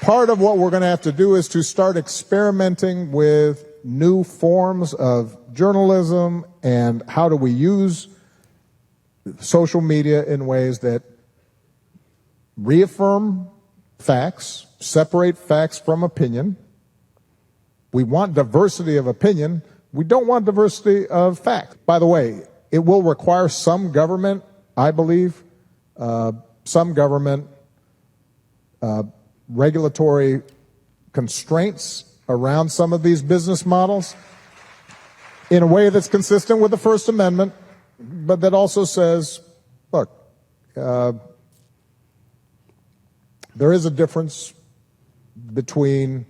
part of what we're going to have to do is to start experimenting with new forms of journalism and how do we use social media in ways that reaffirm facts, separate facts from opinion. We want diversity of opinion. We don't want diversity of fact. By the way, it will require some government, I believe, some government regulatory constraints around some of these business models in a way that's consistent with the First Amendment, but that also says, look, there is a difference between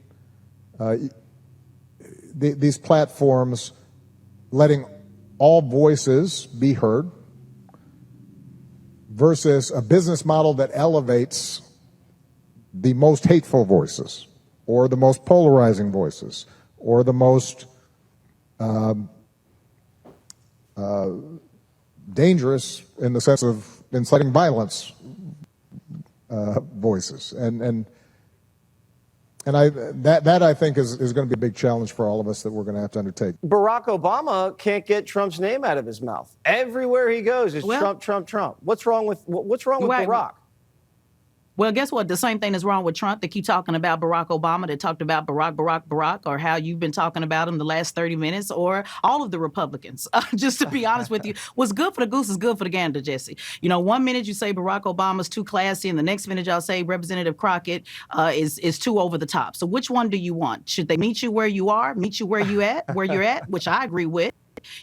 these platforms letting all voices be heard versus a business model that elevates the most hateful voices or the most polarizing voices or the most dangerous in the sense of inciting violence voices. And that I think is going to be a big challenge for all of us that we're going to have to undertake. Barack Obama can't get Trump's name out of his mouth. Everywhere he goes is Trump, Trump, Trump. What's wrong with Barack? Well, guess what? The same thing is wrong with Trump. They keep talking about Barack Obama. They talked about Barack, or how you've been talking about him the last 30 minutes, or all of the Republicans. Just to be honest with you, what's good for the goose is good for the gander, Jesse. You know, one minute you say Barack Obama's too classy, and the next minute y'all say Representative Crockett is too over the top. So which one do you want? Should they meet you where you are, meet you where you're at, which I agree with.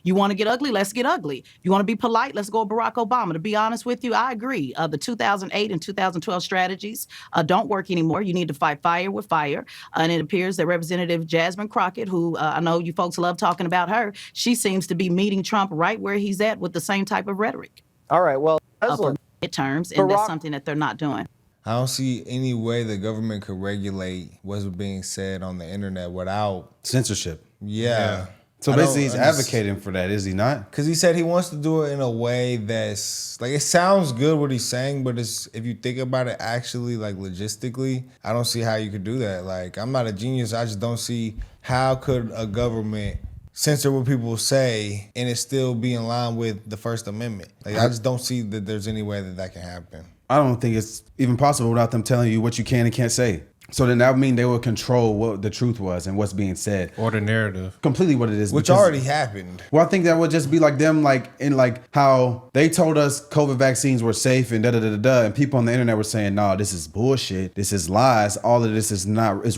You want to get ugly? Let's get ugly. You want to be polite? Let's go with Barack Obama. To be honest with you, I agree. The 2008 and 2012 strategies don't work anymore. You need to fight fire with fire. And it appears that Representative Jasmine Crockett, who I know you folks love talking about her, she seems to be meeting Trump right where he's at with the same type of rhetoric. All right, well, for midterms, and that's something that they're not doing. I don't see any way the government could regulate what's being said on the internet without censorship. Yeah. So basically he's advocating for that, is he not? Because he said he wants to do it in a way that's, like, it sounds good what he's saying, but it's, if you think about it actually, like, logistically, I don't see how you could do that. Like, I'm not a genius. I just don't see how could a government censor what people say and it still be in line with the First Amendment. Like, I just don't see that there's any way that that can happen. I don't think it's even possible without them telling you what you can and can't say. So then that would mean they will control what the truth was and what's being said. Or the narrative. Completely what it is. Which already happened. Well, I think that would just be like them, like in like how they told us COVID vaccines were safe and da-da-da-da-da. And people on the internet were saying, no, this is bullshit. This is lies. All of this is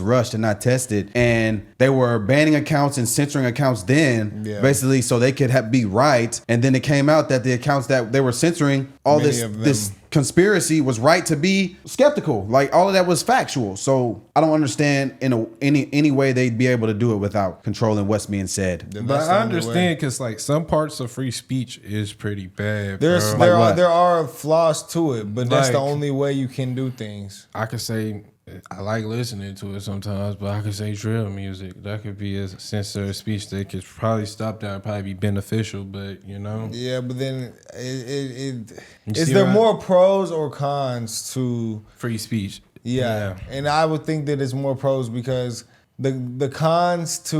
rushed and not tested. And they were banning accounts and censoring accounts then, basically so they could be right. And then it came out that the accounts that they were censoring, all this conspiracy was right to be skeptical. Like all of that was factual. So I don't understand in any way they'd be able to do it without controlling what's being said. But I understand because like some parts of free speech is pretty bad. There are flaws to it, but that's the only way you can do things. I could say I like listening to it sometimes, but I could say drill music. That could be a censored speech that could probably stop that and probably be beneficial, but you know. Yeah, but then is there more pros or cons to free speech? Yeah, and I would think that it's more pros because the cons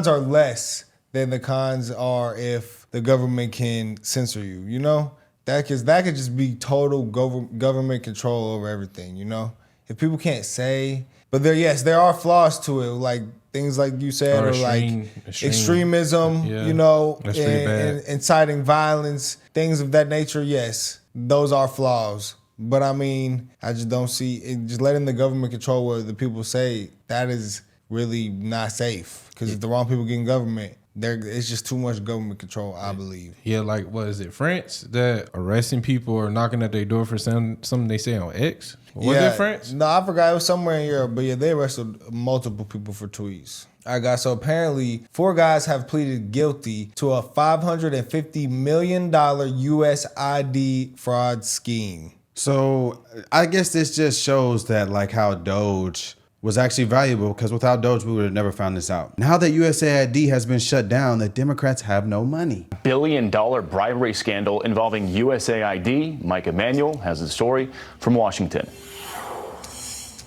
are less than the cons are if the government can censor you. You know, that could just be total government control over everything. You know. If people can't say, but there are flaws to it, like things like you said, or like extremism, you know, and inciting violence, things of that nature. Yes, those are flaws. But I mean, I just don't see it. Just letting the government control what the people say, that is really not safe. Because if the wrong people get in government, it's just too much government control, I believe. Yeah, like what is it, France that arresting people or knocking at their door for something they say on X? Was it France? No, I forgot. It was somewhere in Europe. But yeah, they arrested multiple people for tweets. All right, guys. So apparently, 4 guys have pleaded guilty to a $550 million USAID fraud scheme. So I guess this just shows that like how DOGE was actually valuable, because without DOGE, we would have never found this out. Now that USAID has been shut down, the Democrats have no money. Billion-dollar bribery scandal involving USAID. Mike Emanuel has the story from Washington.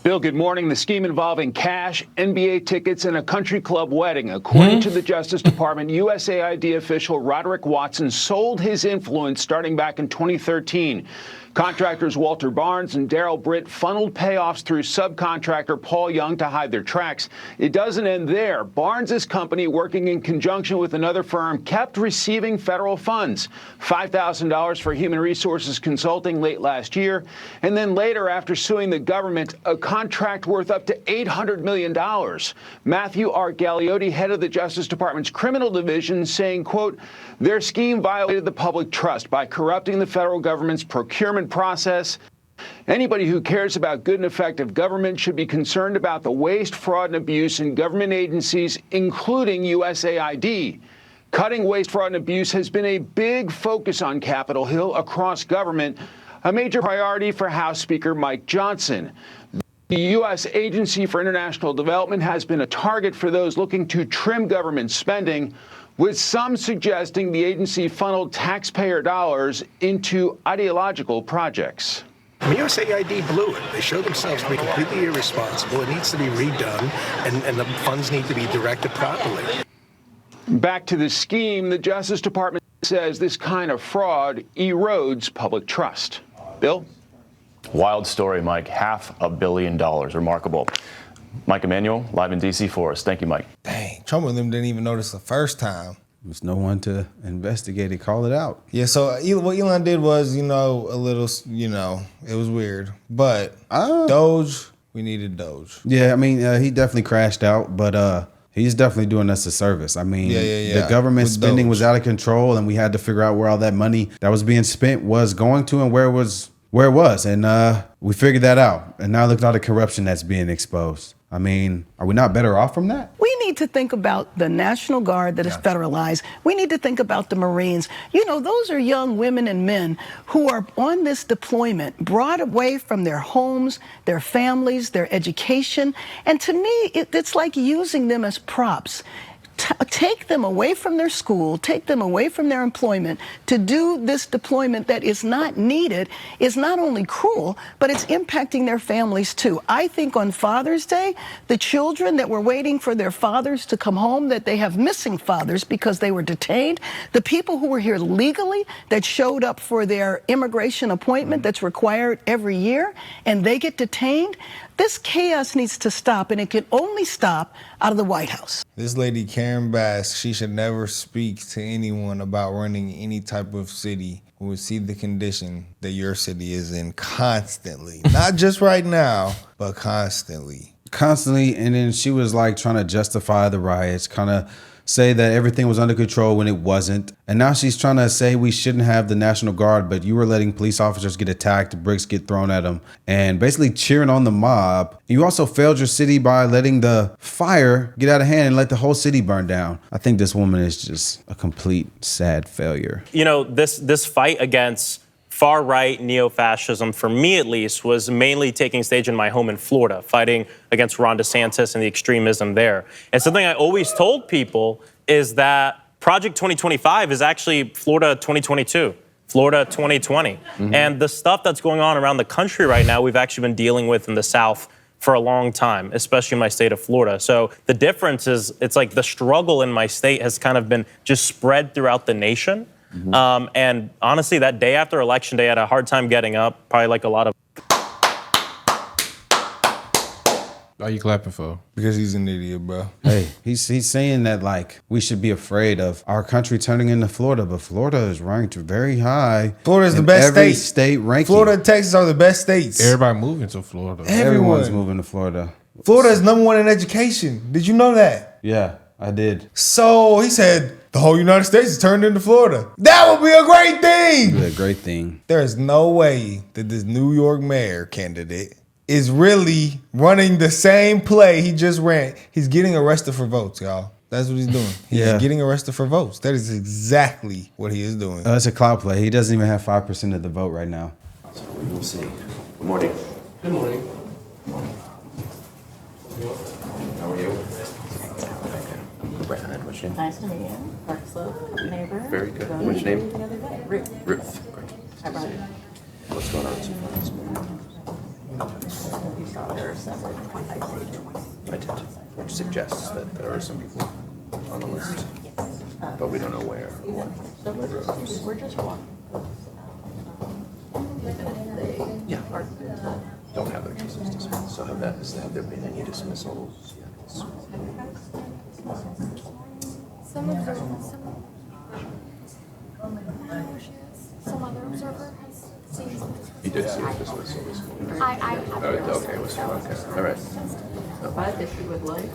Bill, good morning. The scheme involving cash, NBA tickets, and a country club wedding. According to the Justice Department, USAID official Roderick Watson sold his influence starting back in 2013. Contractors Walter Barnes and Daryl Britt funneled payoffs through subcontractor Paul Young to hide their tracks. It doesn't end there. Barnes's company, working in conjunction with another firm, kept receiving federal funds. $5,000 for human resources consulting late last year. And then later, after suing the government, a contract worth up to $800 million. Matthew R. Galliotti, head of the Justice Department's criminal division, saying, quote, their scheme violated the public trust by corrupting the federal government's procurement process. Anybody who cares about good and effective government should be concerned about the waste, fraud, and abuse in government agencies, including USAID. Cutting waste, fraud, and abuse has been a big focus on Capitol Hill across government, a major priority for House Speaker Mike Johnson. The U.S. Agency for International Development has been a target for those looking to trim government spending, with some suggesting the agency funneled taxpayer dollars into ideological projects. USAID blew it. They showed themselves to be completely irresponsible. It needs to be redone, and the funds need to be directed properly. Back to the scheme, the Justice Department says this kind of fraud erodes public trust. Bill? Wild story, Mike. $500 million. Remarkable. Mike Emanuel, live in D.C. for us. Thank you, Mike. Dang, Trump and them didn't even notice the first time. There's no one to investigate it, call it out. Yeah, so what Elon did was, a little, it was weird. But DOGE, we needed DOGE. Yeah, I mean, he definitely crashed out, but he's definitely doing us a service. I mean, the government With spending DOGE. was out of control, and we had to figure out where all that money that was being spent was going to and where it was. And we figured that out. And now look at all the corruption that's being exposed. I mean, are we not better off from that? We need to think about the National Guard that is federalized. We need to think about the Marines. Those are young women and men who are on this deployment, brought away from their homes, their families, their education. And to me, it's like using them as props. Take them away from their school, take them away from their employment to do this deployment that is not needed is not only cruel, but it's impacting their families too. I think on Father's Day, the children that were waiting for their fathers to come home, that they have missing fathers because they were detained, the people who were here legally that showed up for their immigration appointment that's required every year, and they get detained. This chaos needs to stop, and it can only stop out of the White House. This lady, Karen Bass, she should never speak to anyone about running any type of city who would see the condition that your city is in constantly. Not just right now, but constantly. Constantly, and then she was like trying to justify the riots, kind of say that everything was under control when it wasn't. And now she's trying to say we shouldn't have the National Guard, but you were letting police officers get attacked, bricks get thrown at them, and basically cheering on the mob. You also failed your city by letting the fire get out of hand and let the whole city burn down. I think this woman is just a complete sad failure. This fight against far-right neo-fascism, for me at least, was mainly taking stage in my home in Florida, fighting against Ron DeSantis and the extremism there. And something I always told people is that Project 2025 is actually Florida 2022, Florida 2020. Mm-hmm. And the stuff that's going on around the country right now, we've actually been dealing with in the South for a long time, especially in my state of Florida. So the difference is, it's like the struggle in my state has kind of been just spread throughout the nation. Mm-hmm. And honestly, that day after Election Day, I had a hard time getting up, probably like a lot of... Why are you clapping for? Because he's an idiot, bro. Hey, he's saying that like we should be afraid of our country turning into Florida, but Florida is ranked very high. Florida is the best every state ranking. Florida and Texas are the best states. Everybody moving to Florida. Everyone's moving to Florida. Florida is #1 in education. Did you know that? Yeah, I did. So he said the whole United States is turned into Florida. That would be a great thing. Yeah, great thing. There is no way that this New York mayor candidate is really running the same play he just ran. He's getting arrested for votes, y'all. That's what he's doing. He's getting arrested for votes. That is exactly what he is doing. It's a cloud play. He doesn't even have 5% of the vote right now. We'll see. Good morning. Good morning. How are you? Brad, what's your name? Nice to meet you. Park Slope, neighbor. Very good. What's your name? Ruth. Ruth. Great. Hi, Brian. What's going on? You saw there are several I did. Which suggests that there are some people on the list, but we don't know where or what. So we're just walking. Yeah. Don't have their cases dismissed. So have there been any dismissals? Yes. Some other observer has seen some. You did see a dismissal this morning. I Okay, it was okay. All right. But if you would like.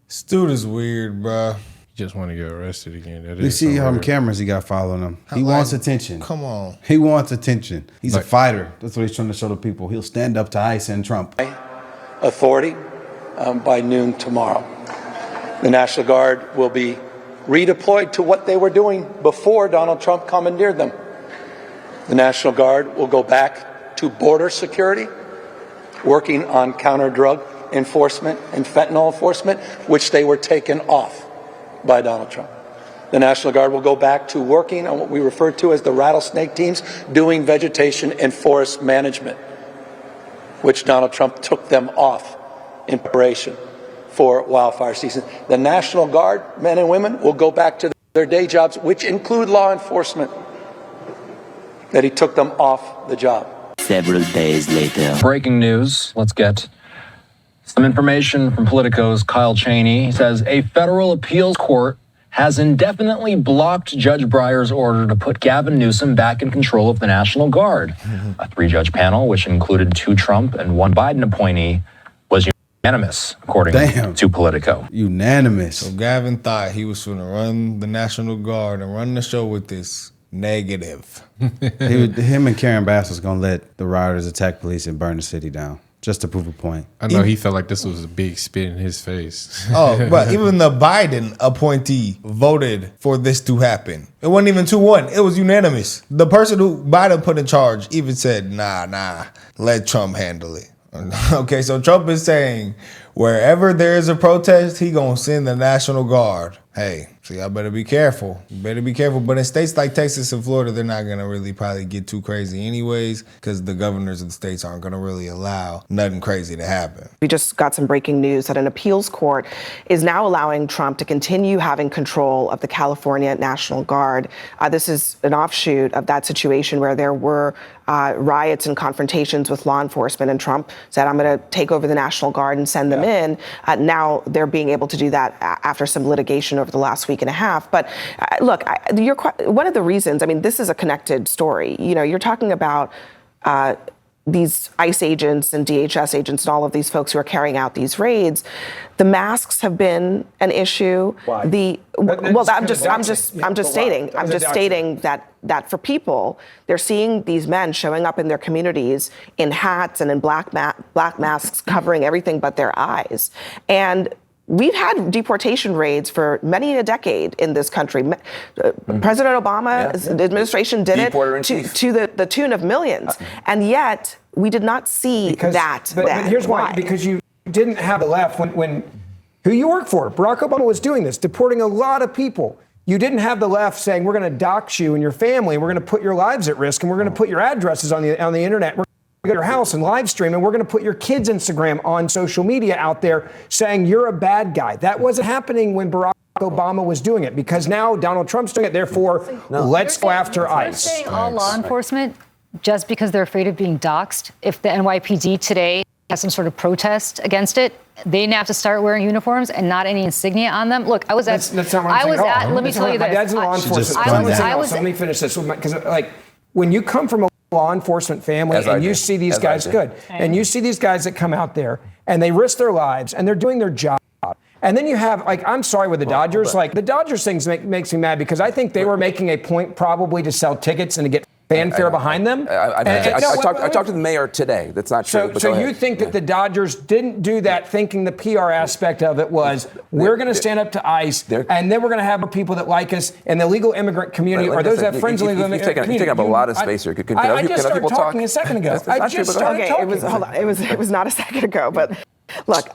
This dude is weird, bro. Just want to get arrested again. That You is see so how many weird. cameras he got following him. He wants attention. Come on. He wants attention. He's a Like- fighter. That's what he's trying to show the people. He'll stand up to ICE and Trump. Authority by noon tomorrow. The National Guard will be redeployed to what they were doing before Donald Trump commandeered them. The National Guard will go back to border security, working on counter-drug enforcement and fentanyl enforcement, which they were taken off by Donald Trump. The National Guard will go back to working on what we refer to as the rattlesnake teams, doing vegetation and forest management, which Donald Trump took them off in preparation for wildfire season. The National Guard, men and women, will go back to their day jobs, which include law enforcement, that he took them off the job. Several days later. Breaking news. Let's get some information from Politico's Kyle Cheney. He says a federal appeals court has indefinitely blocked Judge Breyer's order to put Gavin Newsom back in control of the National Guard. A 3-judge panel, which included 2 Trump and 1 Biden appointee, was unanimous, according to Politico. Unanimous. So Gavin thought he was going to run the National Guard and run the show with this negative. Him and Karen Bass was going to let the rioters attack police and burn the city down, just to prove a point. I know he felt like this was a big spit in his face. Oh, but even the Biden appointee voted for this to happen. It wasn't even 2-1. It was unanimous. The person who Biden put in charge even said, nah, let Trump handle it. Okay, so Trump is saying wherever there is a protest, he gonna send the National Guard. Hey, so y'all better be careful. You better be careful. But in states like Texas and Florida, they're not gonna really probably get too crazy anyways, because the governors of the states aren't gonna really allow nothing crazy to happen. We just got some breaking news that an appeals court is now allowing Trump to continue having control of the California National Guard. This is an offshoot of that situation where there were riots and confrontations with law enforcement, and Trump said, I'm going to take over the National Guard and send them in. Now they're being able to do that after some litigation over the last week and a half. But look, one of the reasons, I mean, this is a connected story. You know, you're talking about these ICE agents and DHS agents and all of these folks who are carrying out these raids. The masks have been an issue. Why? I'm just stating that for people, they're seeing these men showing up in their communities in hats and in black masks covering everything but their eyes. And we've had deportation raids for many a decade in this country. President Obama's administration did it to the tune of millions. And yet, we did not see that. But here's why. Because you didn't have the left when who you work for. Barack Obama was doing this, deporting a lot of people. You didn't have the left saying, we're going to dox you and your family, we're going to put your lives at risk, and we're going to put your addresses on the internet. We're going to go to your house and live stream, and we're going to put your kids' Instagram on social media out there saying you're a bad guy. That wasn't happening when Barack Obama was doing it, because now Donald Trump's doing it. Therefore, let's go after ICE. You're saying all law enforcement, just because they're afraid of being doxxed, if the NYPD today has some sort of protest against it, they now have to start wearing uniforms and not any insignia on them. Look, I was at. That's not what I'm saying. Let me tell you this. My dad's in law enforcement. Let me finish this. Because, like, when you come from a law enforcement family and you see these guys, and you see these guys that come out there and they risk their lives and they're doing their job. And then you have, like, I'm sorry with the Dodgers. Like, the Dodgers things makes me mad because I think they were making a point probably to sell tickets and to get fanfare behind them. I talked to the mayor today. That's not true. So you think that the Dodgers didn't do that thinking the PR aspect of it was we're going to stand up to ICE and then we're going to have people that like us and the legal immigrant community or those that have friends in the legal immigrant community. You're taking up a lot of space here. I just started talking a second ago. I just started talking. Hold on. It was not a second ago. But look,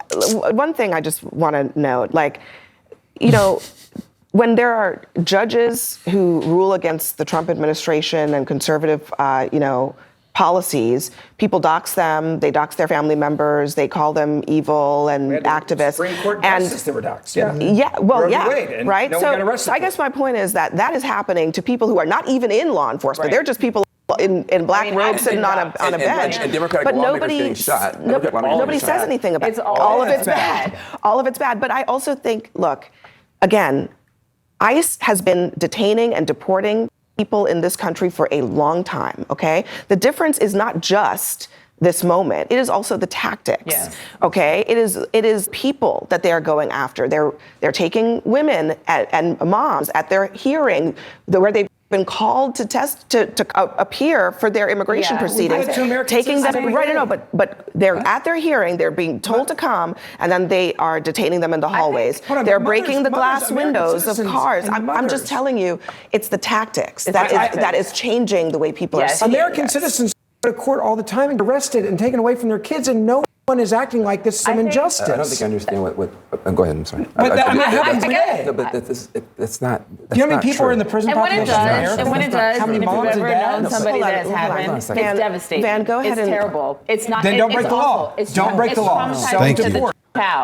one thing I just want to note, like, you know, when there are judges who rule against the Trump administration and conservative, policies, people dox them, they dox their family members, they call them evil and activists. Supreme Court and justices that were doxed. Yeah. Yeah, well, Roe v. yeah, Wade, and right? no one got arrested So I for guess my point is that is happening to people who are not even in law enforcement. They're just people in black robes sitting on a bench. And Democratic but lawmakers getting shot. Nobody says anything about it. All of it's bad. All of it's bad. But I also think, look, again, ICE has been detaining and deporting people in this country for a long time, okay? The difference is not just this moment. It is also the tactics. Yes. Okay? It is people that they are going after. They're taking women and moms at their hearing where they've been called to appear for their immigration proceedings, taking them but they're at their hearing, they're being told to come, and then they are detaining them in the hallways. They're breaking the glass windows of cars. I'm just telling you, it's the tactics that is changing the way people are seeing American citizens go to court all the time and arrested and taken away from their kids, and no one is acting like this is some injustice. I don't think I understand what go ahead, I'm sorry. But that happens today. No, but that's not. You know how many people are in the prison population? And when it does, how many if you've moms and ever dads? known somebody that has happened, it's devastating. Van, go ahead it's and terrible. It's not. Then don't it's break the awful. law. It's Don't break the law. Thank you.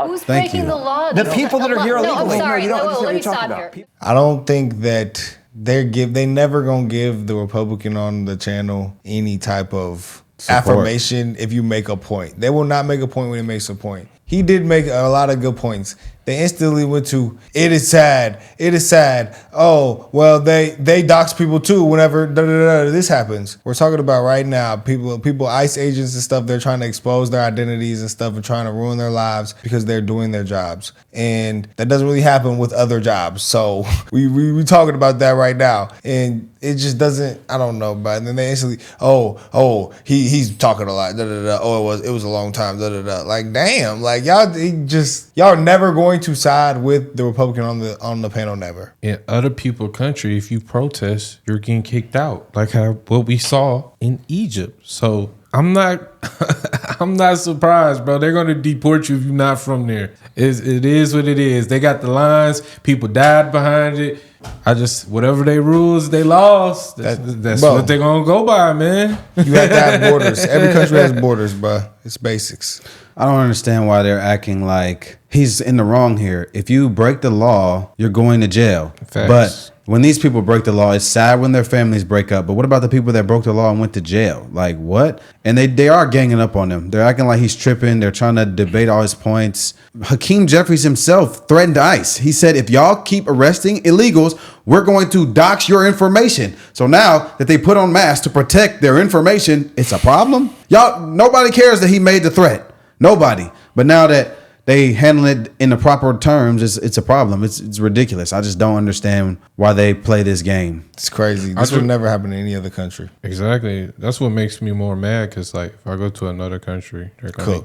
Who's breaking the law? The people that are here No, illegally. sorry. No, you don't Let understand me what you're stop talking here. I don't think that they never gonna give the Republican on the channel any type of affirmation if you make a point. They will not make a point when he makes a point. He did make a lot of good points. They instantly went to, it is sad. It is sad. Oh, well, they dox people too whenever this happens. We're talking about right now, people, ICE agents and stuff, they're trying to expose their identities and stuff and trying to ruin their lives because they're doing their jobs. And that doesn't really happen with other jobs. So we talking about that right now. And it just doesn't, I don't know, but then they instantly, he's talking a lot. Oh, it was a long time. Like, damn, like y'all never going to side with the Republican on the panel, never. In other people's country, if you protest, you're getting kicked out, like what we saw in Egypt. So I'm not surprised, bro. They're gonna deport you if you're not from there. It is what it is. They got the lines. People died behind it. Whatever they rules, they laws. That's what they're gonna go by, man. You have to have borders. Every country has borders, bro. It's basics. I don't understand why they're acting like he's in the wrong here. If you break the law, you're going to jail. Facts. But when these people break the law, it's sad when their families break up. But what about the people that broke the law and went to jail? Like, what? And they are ganging up on him. They're acting like he's tripping. They're trying to debate all his points. Hakeem Jeffries himself threatened ICE. He said, if y'all keep arresting illegals, we're going to dox your information. So now that they put on masks to protect their information, it's a problem. Y'all, nobody cares that he made the threat. Nobody. But now that they handle it in the proper terms, it's a problem. It's ridiculous. I just don't understand why they play this game. It's crazy. This would never happen in any other country. Exactly. That's what makes me more mad, because like if I go to another country, they're gonna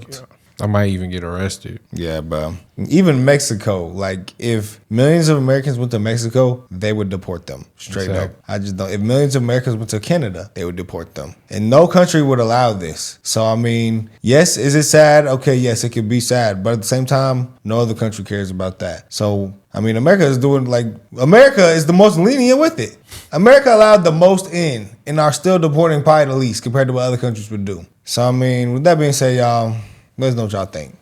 I might even get arrested. Yeah, bro. Even Mexico, like if millions of Americans went to Mexico, they would deport them straight up. I just don't. If millions of Americans went to Canada, they would deport them. And no country would allow this. So, I mean, yes, is it sad? Okay, yes, it could be sad. But at the same time, no other country cares about that. So, I mean, America is the most lenient with it. America allowed the most in and are still deporting probably the least compared to what other countries would do. So, I mean, with that being said, y'all, let us know what y'all think.